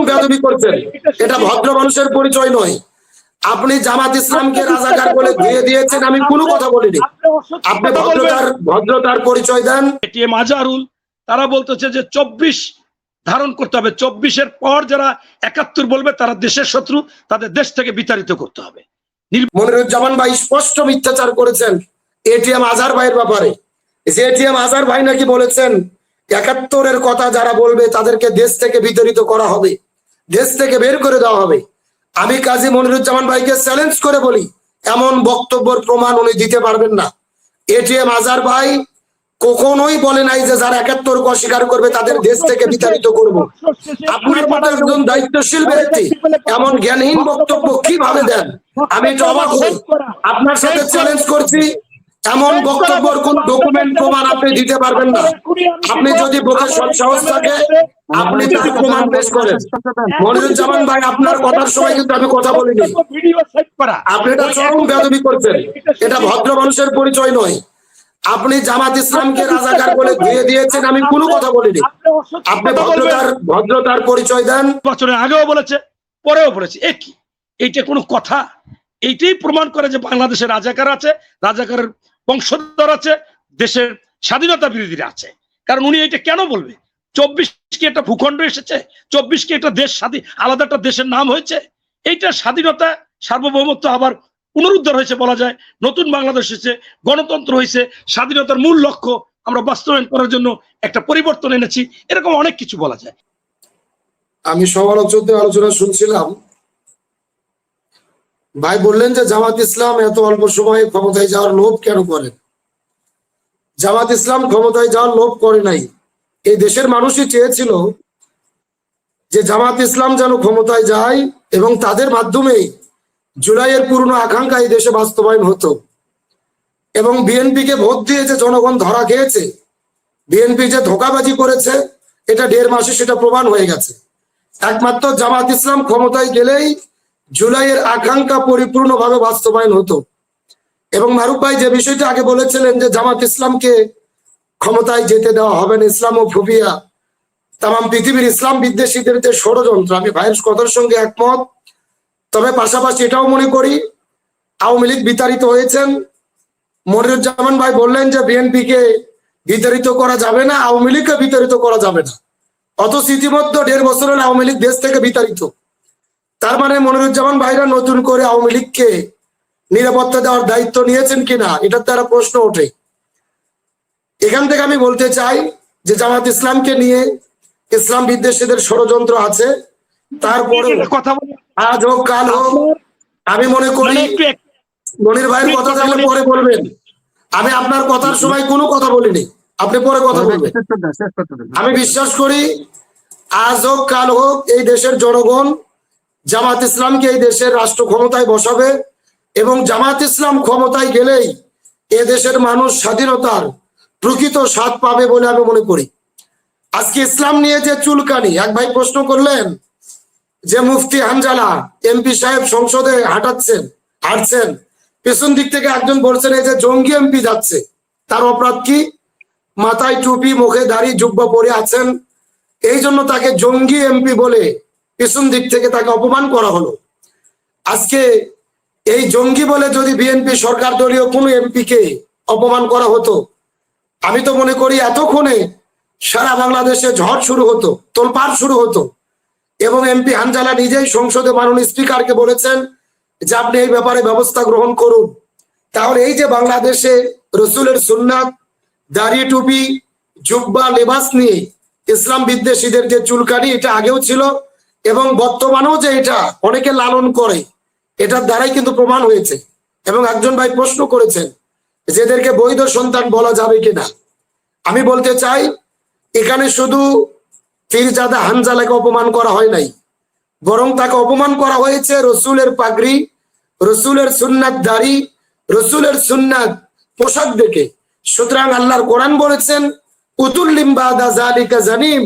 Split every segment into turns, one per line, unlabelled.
বেয়াদবি করছেন, এটা ভদ্র মানুষের পরিচয় নয়। আপনি জামাত ইসলামকে রাজাকার বলে ধুয়ে দিয়েছেন, আমি কোনো কথা বলিনি। আপনি ভদ্রতার পরিচয় দেন।
এটিএম আজহারুল তারা বলতেছে যে 24 ধারণ করতে হবে, 24-এর পর যারা 71 বলবে তারা দেশের শত্রু, তাদের দেশ থেকে বিতাড়িত করতে হবে।
মনিরুজ্জামান ভাই স্পষ্ট মিথ্যাচার করেছেন এটিএম আজহার ভাইয়ের ব্যাপারে। এটিএম আজহার ভাই নাকি বলেছেন 71-এর কথা যারা বলবে তাদেরকে দেশ থেকে বিতাড়িত করা হবে, দেশ থেকে বের করে দেওয়া হবে। আমি কাজী মনিরুজ্জামান ভাইকে চ্যালেঞ্জ করে বলি, এমন বক্তব্যের প্রমাণ উনি দিতে পারবেন না। এটিএম আজহার ভাই কখনোই বলে নাই যে যারা 71-কে অস্বীকার করবে তাদের দেশ থেকে বিতাড়িত করব। আপনার মতো একজন দায়িত্বশীল ব্যক্তি এমন জ্ঞানহীন বক্তব্য কিভাবে দেন, আমি এটা অবাক হই। আপনার সাথে চ্যালেঞ্জ করছি, এমন বক্তব্যের কোন ডকুমেন্ট প্রমাণ আপনি দিতে পারবেন না। আপনি যদি বুকে সাহস থাকে আপনি তার প্রমাণ পেশ করেন। মনিরুজ্জামান ভাই আপনার কথার সময় কিন্তু আমি কথা বলিনি। আপনি এটা চরম বেয়াদবি করছেন, এটা ভদ্র মানুষের পরিচয় নয়। আপনি জামাত ইসলামকে রাজাকার বলে ধুয়ে দিয়েছেন, আমি কোনো কথা বলিনি। আপনি ভদ্রতার পরিচয় দেন।
বছরের আগেও বলেছে, পরেও বলেছে, একই। এইটা কোনো কথা? এইটাই প্রমাণ করে যে বাংলাদেশে রাজাকার আছে, রাজাকারের বংশধর আছে, দেশের স্বাধীনতা বিরোধীরা আছে। কারণ উনি এটা কেন বলবে? 24 কি একটা ভূখণ্ড এসেছে? 24 কি একটা দেশ স্বাধীন, আলাদা একটা দেশের নাম হয়েছে? এইটা স্বাধীনতা, সার্বভৌমত্ব আবার পুনরুদ্ধার হয়েছে বলা যায়। নতুন বাংলাদেশ হয়েছে, গণতন্ত্র হয়েছে, স্বাধীনতার মূল লক্ষ্য আমরা বাস্তবায়ন করার জন্য একটা পরিবর্তন এনেছি, এরকম অনেক কিছু বলা যায়।
আমি সমালোচকদের আলোচনা শুনছিলাম, ভাই বললেন যে জামাত ইসলাম এত অল্প সময়ে ক্ষমতায় যাওয়ার লোভ কেন করেন? জামাত ইসলাম ক্ষমতায় যাওয়ার লোভ করে নাই। এই দেশের মানুষই চেয়েছিল যে জামাত ইসলাম যেন ক্ষমতায় যায় এবং তাদের মাধ্যমে জুলাইয়ের পুরনো আকাঙ্ক্ষা এই দেশে বাস্তবায়ন হতো। এবং বিএনপিকে ভোট দিয়ে যে জনগণ ধরা খেয়েছে, বিএনপি যে ধোঁকাবাজি করেছে, এটা 1.5 মাসে সেটা প্রমাণ হয়ে গেছে। একমাত্র জামাত ইসলাম ক্ষমতায় গেলেই জুলাইয়ের আকাঙ্ক্ষা পরিপূর্ণভাবে বাস্তবায়ন হতো। এবং মারুফ ভাই যে বিষয়টা আগে বলেছিলেন যে জামাত ইসলামকে ক্ষমতায় যেতে দেওয়া হবে না, ইসলামোফোবিয়া, তাম পৃথিবীর ইসলাম বিদ্বেষীদের যে ষড়যন্ত্র, আমি ভাইয়ের কথার সঙ্গে একমত। তবে পাশাপাশি এটাও মনে করি আওয়ামী লীগ বিতাড়িত হয়েছেন। মনিরুজ্জামান ভাই বললেন যে বিএনপিকে বিতাড়িত করা যাবে না, আওয়ামী লীগকে বিতাড়িত করা যাবে না। অথচ ইতিমধ্যে 1.5 বছর হলে আওয়ামী লীগ দেশ থেকে বিতাড়িত। তার মানে মনিরুজ্জামান ভাইরা নতুন করে আওয়ামী লীগকে নিরাপত্তা দেওয়ার দায়িত্ব নিয়েছেন কিনা, এটার দ্বারা প্রশ্ন ওঠে। এখান থেকে আমি বলতে চাই যে জামাত ইসলামকে নিয়ে ইসলাম বিদ্বেষীদের ষড়যন্ত্র আছে। তারপরে আজ হোক কাল হোক, আমি মনে করি মনির ভাইয়ের কথা থাকলে পরে বলবেন। আমি আপনার কথার সময় কোনো কথা বলিনি, আপনি পরে কথা বলবেন। আমি বিশ্বাস করি আজ হোক কাল হোক এই দেশের জনগণ জামাত ইসলামকে এই দেশের রাষ্ট্র ক্ষমতায় বসাবে এবং জামাত ইসলাম ক্ষমতায় গেলেই এ দেশের মানুষ স্বাধীনতার প্রকৃত স্বাদ পাবে বলে আমি মনে করি। আজকে ইসলাম নিয়ে যে চুলকানি, এক ভাই প্রশ্ন করলেন যে মুফতি হানজালা এমপি সাহেব সংসদে হাঁটছেন, পেছন দিক থেকে একজন বলছেন এই যে জঙ্গি এমপি যাচ্ছে, তার অপরাধ কি? মাথায় টুপি, মুখে দাড়ি, জুব্বা পরে আছেন, এই জন্য তাকে জঙ্গি এমপি বলে পেছন দিক থেকে তাকে অপমান করা হলো। আজকে এই জঙ্গি বলে যদি বিএনপি সরকার দলীয় কোনো এমপিকে অপমান করা হতো, আমি তো মনে করি এতক্ষণে সারা বাংলাদেশে ঝড় শুরু হতো, তোলপাড় শুরু হতো। এবং এমপি হানজালা নিজেই সংসদে মাননীয় স্পিকারকে বলেছেন যে আপনি এই ব্যাপারে ব্যবস্থা গ্রহণ করুন। তাহলে এই যে বাংলাদেশে রসুলের সুন্নাত, দাড়ি, টুপি, জুব্বা, লেবাস নিয়ে ইসলাম বিদ্বেষীদের যে চুলকানি, এটা আগেও ছিল এবং বর্তমানেও যে এটা অনেকে লালন করে, এটার দ্বারাই কিন্তু প্রমাণ হয়েছে। এবং একজন ভাই প্রশ্ন করেছেন যে এদেরকে বৈধ সন্তান বলা যাবে কিনা। আমি বলতে চাই এখানে শুধু পীরজাদা হানজালাকে অপমান করা হয় নাই, বরং তাকে অপমান করা হয়েছে রসুলের পাগড়ি, রসুলের সুন্নাত দাড়ি, রসুলের সুন্নাত পোশাক দেখে। সুতরাং আল্লাহর কোরআন বলেছেন উতুল্লিম বাদা যালিকা জানিম,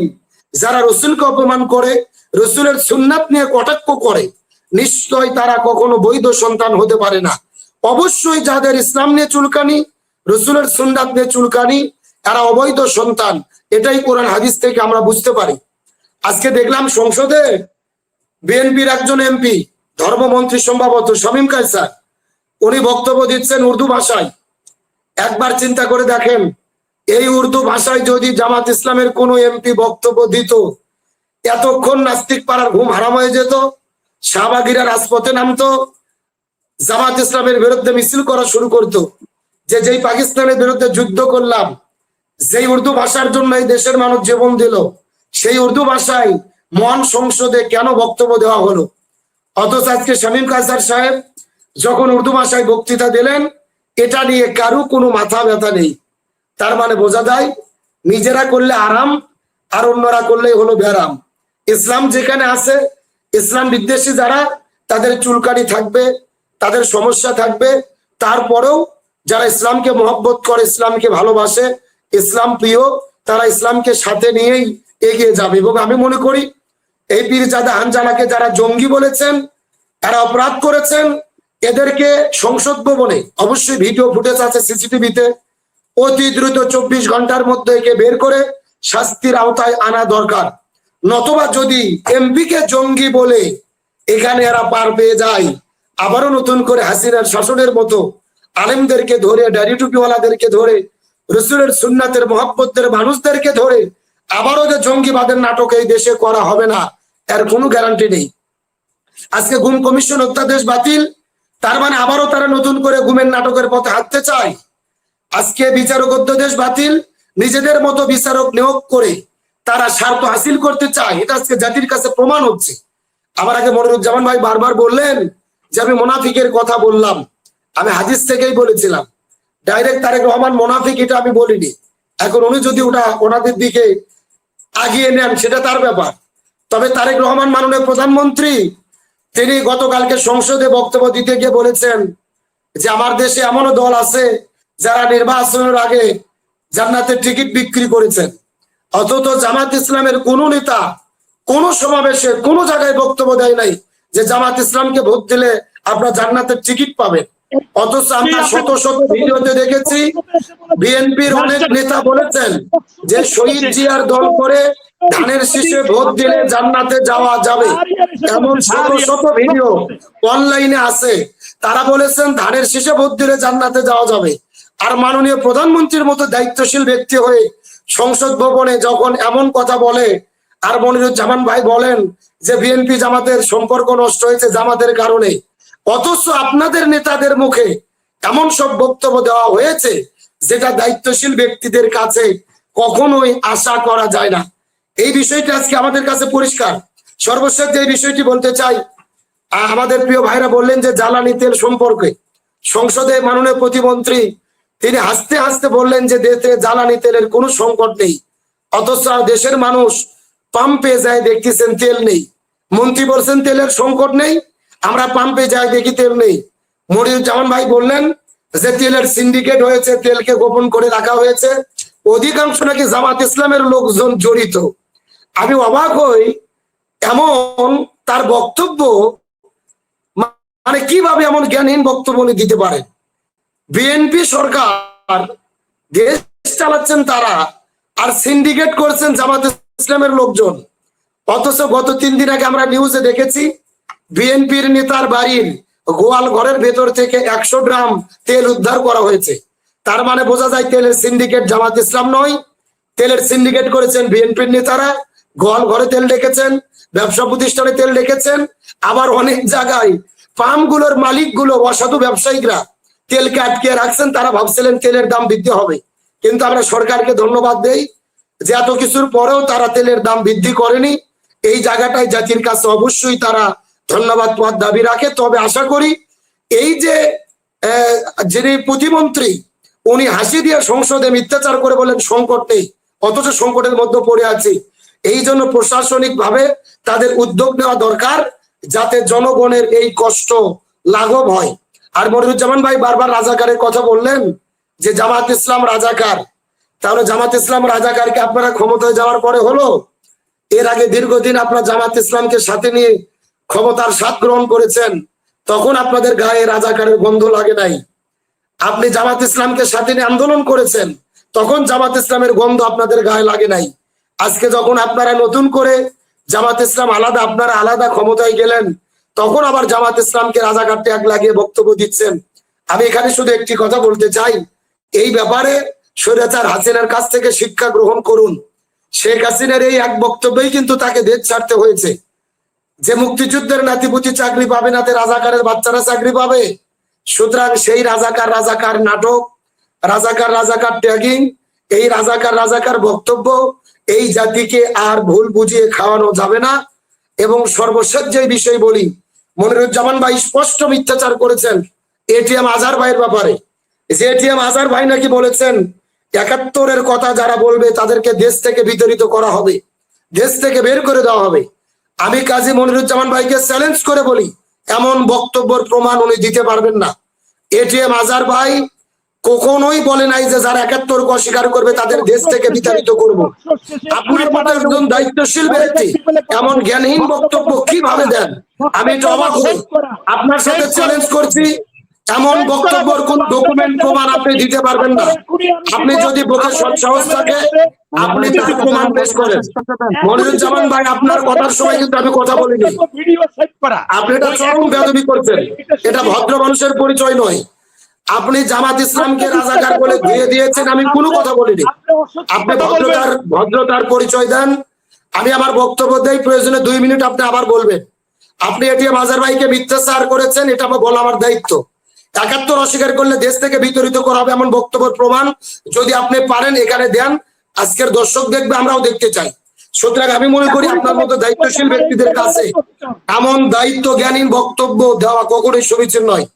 যারা রসুলকে অপমান করে, রসুলের সুন্নাত নিয়ে কটাক্ষ করে, নিশ্চয় তারা কখনো বৈধ সন্তান হতে পারে না। অবশ্যই যাদের ইসলাম নিয়ে চুলকানি, রসুলের সুন্নাত নিয়ে চুলকানি, এরা অবৈধ সন্তান। এটাই কোরআন হাদিস থেকে আমরা বুঝতে পারি। আজকে দেখলাম সংসদে বিএনপির একজন এমপি, ধর্মমন্ত্রী সম্ভবত শামীম কায়সার, উনি বক্তব্য দিচ্ছেন উর্দু ভাষায়। একবার চিন্তা করে দেখেন, এই উর্দু ভাষায় যদি জামাত ইসলামের কোনো এমপি বক্তব্য দিত, এতক্ষণ নাস্তিক পাড়ার ঘুম হারাম হয়ে যেত, শাহবাগীরা রাজপথে নামতো, জামাত ইসলামের বিরুদ্ধে মিছিল করা শুরু করতো, যে যেই পাকিস্তানের বিরুদ্ধে যুদ্ধ করলাম, যেই উর্দু ভাষার জন্য এই দেশের মানুষ জীবন দিল, সেই উর্দু ভাষায় মহান সংসদে কেন বক্তব্য দেওয়া হলো? অথচ আজকে শামীম কায়সার সাহেব যখন উর্দু ভাষায় বক্তৃতা দিলেন, এটা নিয়ে কারো কোনো মাথা ব্যথা নেই। তার মানে বোঝা যায় নিজেরা করলে আরাম, আর অন্যরা করলেই হলো ব্যারাম। ইসলাম যেখানে আছে, ইসলাম বিদ্বেষী যারা, তাদের চুলকানি থাকবে, তাদের সমস্যা থাকবে, তারপরেও যারা ইসলামকে মহব্বত করে, ইসলামকে ভালোবাসে, ইসলাম প্রিয়, তারা ইসলামকে সাথে নিয়েই এগিয়ে যাবে। এবং আমি মনে করি এই পীরজাদা হানজালাকে যারা জঙ্গি বলেছেন, এরা অপরাধ করেছেন, এদেরকে সংসদ ভবনে, অবশ্যই ভিডিও ফুটেজ আছে সিসিটিভিতে, অতি দ্রুত 24 ঘন্টার মধ্যে একে বের করে শাস্তির আওতায় আনা দরকার। নতুবা যদি এমপি কে জঙ্গি বলে এখানে এরা পার পেয়ে যায়, আবারও নতুন করে হাসিনার শাসনের মতো আলেমদেরকে ধরে, দাড়ি টুপিওয়ালাদেরকে ধরে, রসুলের সুন্নাতের মহব্বতের মানুষদেরকে ধরে আবারও যে জঙ্গিবাদের নাটক এই দেশে করা হবে না, এর কোনো গ্যারান্টি নেই। আজকে গুম কমিশন অধ্যাদেশ বাতিল, তার মানে আবারও তারা নতুন করে গুমের নাটকের পথে হাঁটতে চায়। আজকে বিচারক অধ্যাদেশ বাতিল, নিজেদের মতো বিচারক নিয়োগ করে তারা স্বার্থ হাসিল করতে চায়, এটা আজকে জাতির কাছে প্রমাণ হচ্ছে। আমার আগে মনিরুজ্জামান ভাই বারবার বললেন যে আমি মোনাফিকের কথা বললাম, আমি হাদিস থেকেই বলেছিলাম, ডাইরেক্ট তারেক রহমান মোনাফিক এটা আমি বলিনি। এখন উনি যদি ওটা ওনাদের দিকে আগিয়ে নেন সেটা তার ব্যাপার। তবে তারেক রহমান মাননীয় প্রধানমন্ত্রী, তিনি গতকালকে সংসদে বক্তব্য দিতে গিয়ে বলেছেন যে আমার দেশে এমনও দল আছে যারা নির্বাচনের আগে জান্নাতের টিকিট বিক্রি করেছেন। অথচ জামাত ইসলামের কোন নেতা কোন সমাবেশে কোন জায়গায় বক্তব্য দেয় নাই যে জামাত ইসলামকে ভোট দিলে আপনারা জান্নাতের টিকিট পাবেন। অথচ আমরা শত শত ভিডিওতে দেখেছি বিএনপির অনেক নেতা বলেছেন যে শহীদ জিয়ার দল করে ধানের শীষে ভোট দিলে জান্নাতে যাওয়া যাবে। এমন শত শত ভিডিও অনলাইনে আছে, তারা বলেছেন ধানের শীষে ভোট দিলে জান্নাতে যাওয়া যাবে। আর মাননীয় প্রধানমন্ত্রীর মতো দায়িত্বশীল ব্যক্তি হয়ে সংসদ ভবনে যখন এমন কথা বলে, আর মনিরুজ্জামান ভাই বলেন যে বিএনপি জামাতের সম্পর্ক নষ্ট হয়েছে জামাতের কারণে, অথচ আপনাদের নেতাদের মুখে এমন সব বক্তব্য দেওয়া হয়েছে যেটা দায়িত্বশীল ব্যক্তিদের কাছে কখনোই আশা করা যায় না। এই বিষয়টি আজকে আমাদের কাছে পরিষ্কার। সর্বশেষ যে বিষয়টি বলতে চাই, আমাদের প্রিয় ভাইরা বললেন যে জ্বালানি তেল সম্পর্কে, সংসদে মাননীয় প্রতিমন্ত্রী তিনি হাসতে হাসতে বললেন যে দেশে জ্বালানি তেলের কোনো সংকট নেই, অথচ দেশের মানুষ পাম্পে যায় দেখতেছেন তেল নেই। মন্ত্রী বলছেন তেলের সংকট নেই, আমরা পাম্পে যাই দেখি তেল নেই। মনিরুজ্জামান ভাই বললেন যে তেলের সিন্ডিকেট হয়েছে, তেলকে গোপন করে রাখা হয়েছে, অধিকাংশ নাকি জামাত ইসলামের লোকজন জড়িত। আমি অবাক হই, এমন তার বক্তব্য, মানে কিভাবে এমন জ্ঞানহীন বক্তব্য দিতে পারে? বিএনপি সরকার, দেশ চালাচ্ছেন তারা, আর সিন্ডিকেট করছেন জামাত ইসলামের লোকজন। অথচ গত 3 দিন আগে আমরা নিউজে দেখেছি বিএনপির নেতার বাড়ির গোয়াল ঘরের ভেতর থেকে 100 গ্রাম তেল উদ্ধার করা হয়েছে। তার মানে বোঝা যায় তেলের সিন্ডিকেট জামাত ইসলাম নয়, তেলের সিন্ডিকেট করেছেন বিএনপির নেতারা। গোয়াল ঘরে তেল রেখেছেন, ব্যবসা প্রতিষ্ঠানে তেল রেখেছেন, আবার অনেক জায়গায় পাম্পগুলোর মালিকগুলো, অসাধু ব্যবসায়িকরা তেলকে আটকে রাখছেন। তারা ভাবছিলেন তেলের দাম বৃদ্ধি হবে, কিন্তু আমরা সরকারকে ধন্যবাদ দেই যে এত কিছুর পরেও তারা তেলের দাম বৃদ্ধি করেনি। এই জায়গাটায় জাতির কাছে অবশ্যই তারা ধন্যবাদ পাওয়ার দাবি রাখে। তবে আশা করি এই যে যিনি প্রতিমন্ত্রী, উনি হাসি দিয়ে সংসদে মিথ্যাচার করে বলেন সংকট নেই, অথচ সংকটের মধ্যে পড়ে আছে। এই জন্য প্রশাসনিক ভাবে তাদের উদ্যোগ নেওয়া দরকার, যাতে জনগণের এই কষ্ট লাঘব হয়। আর মনিরুজ্জামান ভাই বারবার রাজাকারের কথা বললেন যে জামাত ইসলাম রাজাকার। তাহলে জামাত ইসলাম রাজাকারকে আপনারা ক্ষমতায় যাওয়ার পরে হলো? এর আগে দীর্ঘদিন আপনারা জামাত ইসলামকে সাথে নিয়ে ক্ষমতার স্বাদ গ্রহণ করেছেন, তখন আপনাদের গায়ে রাজাকারের গন্ধ লাগে নাই। আপনি জামাত ইসলামকে সাথে নিয়ে আন্দোলন করেছেন, তখন জামাত ইসলামের গন্ধ আপনাদের গায়ে লাগে নাই। আজকে যখন আপনারা নতুন করে জামাত ইসলাম আলাদা, আপনারা আলাদা ক্ষমতায় গেলেন, তখন আবার জামাত ইসলামকে রাজাকার ট্যাগ লাগিয়ে বক্তব্য দিচ্ছেন। আমি এখানে শুধু একটি কথা বলতে চাই, এই ব্যাপারে স্বৈরাচার হাসিনার কাছ থেকে শিক্ষা গ্রহণ করুন। শেখ হাসিনার এই এক বক্তব্যই কিন্তু তাকে দেশ ছাড়তে হয়েছে। যে মুক্তিযুদ্ধের নাতিপুতি চাকরি পাবে না, তে রাজাকারের বাচ্চারা চাকরি পাবে। সুতরাং সেই রাজাকার নাটক, রাজাকার ট্যাগিং, এই রাজাকার বক্তব্য এই জাতিকে আর ভুল বুঝিয়ে খাওয়ানো যাবে না। এবং সর্বশেষ যে বিষয় বলি, মনিরুজ্জামান ভাই স্পষ্ট মিথ্যাচার করেছেন এটিএম আজহার ভাইয়ের ব্যাপারে। যে এটিএম আজহার ভাই নাকি বলেছেন ৭১-এর কথা যারা বলবে তাদেরকে দেশ থেকে বিতাড়িত করা হবে, দেশ থেকে বের করে দেওয়া হবে। আমি কাজী মনিরুজ্জামান ভাইকে চ্যালেঞ্জ করে বলি, এমন বক্তব্যের প্রমাণ উনি দিতে পারবেন না। এটিএম আজহার ভাই কখনোই বলে নাই যে যারা ৭১-কে অস্বীকার করবে তাদের দেশ থেকে বিতাড়িত করব। আপনার মতো একজন দায়িত্বশীল ব্যক্তি এমন জ্ঞানহীন বক্তব্য কিভাবে দেন? আমি এটা অবাক হই। আপনার সাথে চ্যালেঞ্জ করছি, এমন বক্তব্যের কোন ডকুমেন্ট প্রমাণ আপনি দিতে পারবেন না। আপনি যদি বুকে সাহস থাকে আপনি তার প্রমাণ পেশ করেন। মনিরুজ্জামান ভাই, আপনার কথার সময় কিন্তু আমি কথা বলিনি। আপনি এটা চরম বেয়াদবি করছেন, এটা ভদ্র মানুষের পরিচয় নয়। আপনি জামাত ইসলামকে রাজাকার বলে ধুয়ে দিয়েছেন, আমি কোনো কথা বলিনি। আপনি ভদ্রতার পরিচয় দেন। আমি আমার বক্তব্য দেই, প্রয়োজনে 2 মিনিট আপনি আবার বলবেন। আপনি এটিএম আজহার ভাইকে মিথ্যাচার করেছেন, এটা বলা আমার দায়িত্ব। ৭১ অস্বীকার করলে দেশ থেকে বিতাড়িত করা হবে এমন বক্তব্যের প্রমাণ যদি আপনি পারেন এখানে দেন। আজকের দর্শক দেখবে, আমরাও দেখতে চাই। সুতরাং আমি মনে করি আপনার মতো দায়িত্বশীল ব্যক্তিদের কাছে এমন দায়িত্ব জ্ঞানহীন বক্তব্য দেওয়া কখনোই সমীচীন নয়।